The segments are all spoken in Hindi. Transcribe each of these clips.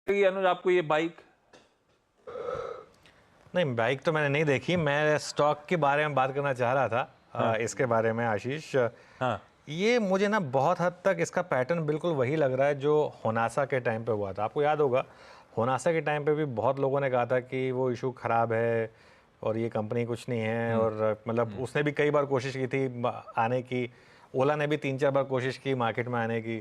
लगी अनुज आपको ये बाइक? नहीं, बाइक तो मैंने नहीं देखी। मैं स्टॉक के बारे में बात करना चाह रहा था। इसके बारे में आशीष, हाँ ये मुझे ना बहुत हद तक इसका पैटर्न बिल्कुल वही लग रहा है जो होनासा के टाइम पे हुआ था। आपको याद होगा, होनासा के टाइम पे भी बहुत लोगों ने कहा था कि वो इशू ख़राब है और ये कंपनी कुछ नहीं है। और मतलब उसने भी कई बार कोशिश की थी आने की। ओला ने भी 3-4 बार कोशिश की मार्केट में आने की,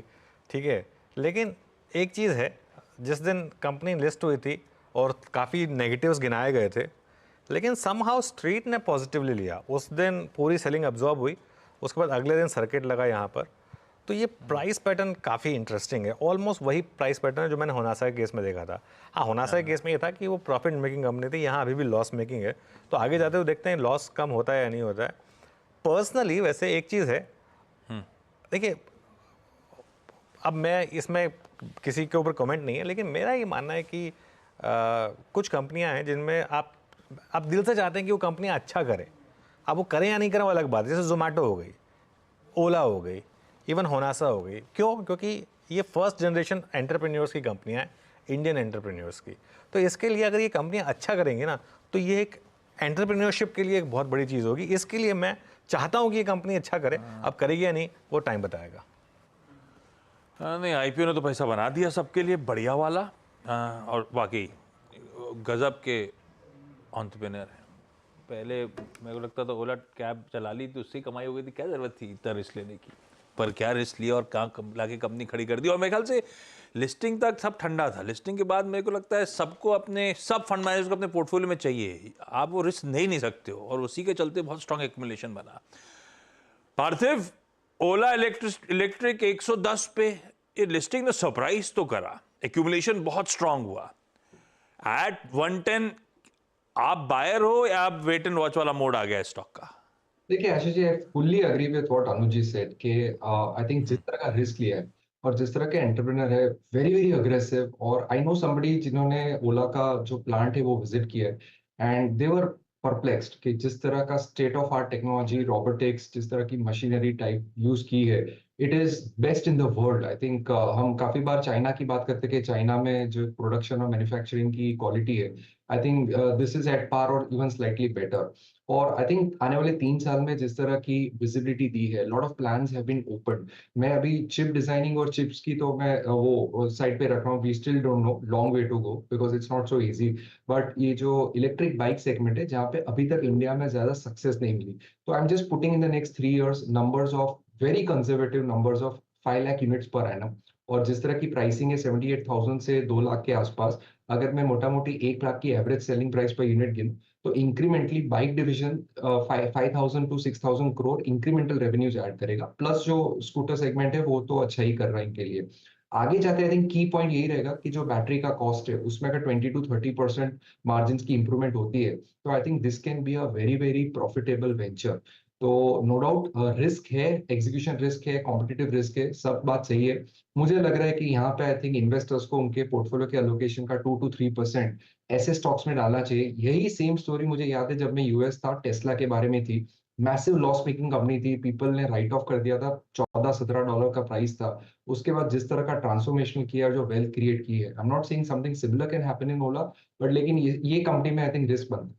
ठीक है। लेकिन एक चीज़ है, जिस दिन कंपनी लिस्ट हुई थी और काफ़ी नेगेटिव्स गिनाए गए थे, लेकिन समहाउ स्ट्रीट ने पॉजिटिवली लिया। उस दिन पूरी सेलिंग अब्जॉर्ब हुई, उसके बाद अगले दिन सर्किट लगा यहाँ पर। तो ये प्राइस पैटर्न काफ़ी इंटरेस्टिंग है। ऑलमोस्ट वही प्राइस पैटर्न है जो मैंने होनासा के केस में देखा था। हाँ, होनासा के केस में ये था कि वो प्रॉफिट मेकिंग कंपनी थी, यहाँ अभी भी लॉस मेकिंग है। तो आगे जाते हुए देखते हैं लॉस कम होता है या नहीं होता है। पर्सनली वैसे एक चीज़ है, देखिए, अब मैं इसमें किसी के ऊपर कमेंट नहीं है, लेकिन मेरा ये मानना है कि कुछ कंपनियां हैं जिनमें आप दिल से चाहते हैं कि वो कंपनियां अच्छा करें। अब वो करें या नहीं करें वो अलग बात है। जैसे जोमेटो हो गई, ओला हो गई, इवन होनासा हो गई। क्यों? क्योंकि ये फर्स्ट जनरेशन एंटरप्रेन्योर्स की कंपनियां हैं, इंडियन एंटरप्रेन्योर्स की। तो इसके लिए अगर ये कंपनियां अच्छा करेंगी ना, तो ये एक एंटरप्रेन्योरशिप के लिए एक बहुत बड़ी चीज़ होगी। इसके लिए मैं चाहता हूँ कि ये कंपनी अच्छा करे। अब करेगी या नहीं वो टाइम बताएगा। नहीं, आईपीओ ने तो पैसा बना दिया सबके लिए, बढ़िया वाला। और वाकई गजब के एंटरप्रेन्योर है। पहले मेरे को लगता था ओला कैब चला ली तो उससे कमाई हो गई थी, क्या जरूरत थी इतना रिस्क लेने की। पर क्या रिस्क लिया और कहाँ लाके कंपनी खड़ी कर दी। और मेरे ख्याल से लिस्टिंग तक सब ठंडा था। लिस्टिंग के बाद मेरे को लगता है सबको अपने सब फंड मैनेजर को अपने पोर्टफोलियो में चाहिए। आप वो रिस्क नहीं सकते हो, और उसी के चलते बहुत स्ट्रांग एक्यूमुलेशन बना। पार्थिव, ओला इलेक्ट्रिक 110 पे ये लिस्टिंग ने सरप्राइज तो करा, एक्यूमुलेशन बहुत स्ट्रांग हुआ। एट 110 आप बायर हो या आप वेट एंड वॉच वाला मोड आ गया स्टॉक का? देखिए Ashish ji, I fully agree with what Anuj ji said कि आई थिंक जिस तरह का रिस्क लिया है और जिस तरह के एंटरप्रेन्योर है, वेरी वेरी अग्रेसिव। और आई नो समबडी जिन्होंने ओला का जो प्लांट है वो विजिट किया है, एंड दे वर परप्लेक्स्ड कि जिस तरह का state of art technology, robotics, जिस तरह की मशीनरी टाइप यूज की है, it is best in the world. I think हम काफी बार चाइना की बात करते हैं कि चाइना में जो प्रोडक्शन और मैन्युफैक्चरिंग की क्वालिटी है, I think this is at par और इवन स्लाइटली बेटर। और आई थिंक आने वाले 3 साल में जिस तरह की विजिबिलिटी दी है, lot of plans have been opened. मैं अभी चिप डिजाइनिंग और चिप्स की तो मैं वो साइड पे रख रहा हूँ। We still don't know, long way to go because it's not so easy. But ये जो इलेक्ट्रिक बाइक सेगमेंट है जहाँ पे अभी तक इंडिया में ज्यादा सक्सेस नहीं मिली, तो I am just putting in the next 3 years numbers of very conservative numbers of 5 lakh units per annum. और जिस तरह की प्राइसिंग है 78,000 से 2 लाख के आसपास, अगर मैं मोटा मोटी 1 लाख की एवरेज सेलिंग प्राइस पर यूनिट गिनूं, तो incrementally bike division 5,000 to 6,000 crore incremental revenues add करेगा। प्लस जो स्कूटर सेगमेंट है वो तो अच्छा ही कर रहा है इनके लिए। आगे जाते आई थिंक की पॉइंट यही रहेगा कि जो बैटरी का कॉस्ट है उसमें अगर 20 to 30% मार्जिन की इंप्रूवमेंट होती है, तो आई think this can be a very very profitable venture. तो नो डाउट रिस्क है, एग्जीक्यूशन रिस्क है, कॉम्पिटिटिव रिस्क है, सब बात सही है। मुझे लग रहा है कि यहाँ पे आई थिंक इन्वेस्टर्स को उनके पोर्टफोलियो के एलोकेशन का 2 to 3% ऐसे स्टॉक्स में डालना चाहिए। यही सेम स्टोरी मुझे याद है जब मैं यूएस था, टेस्ला के बारे में थी। मैसिव लॉस मेकिंग कंपनी थी, पीपल ने राइट ऑफ कर दिया था, $14-17 का प्राइस था। उसके बाद जिस तरह का ट्रांसफॉर्मेशन किया, जो वेल्थ क्रिएट की है, I am not saying something similar can happen in Ola, but लेकिन ये कंपनी में आई थिंक रिस्क बनता है।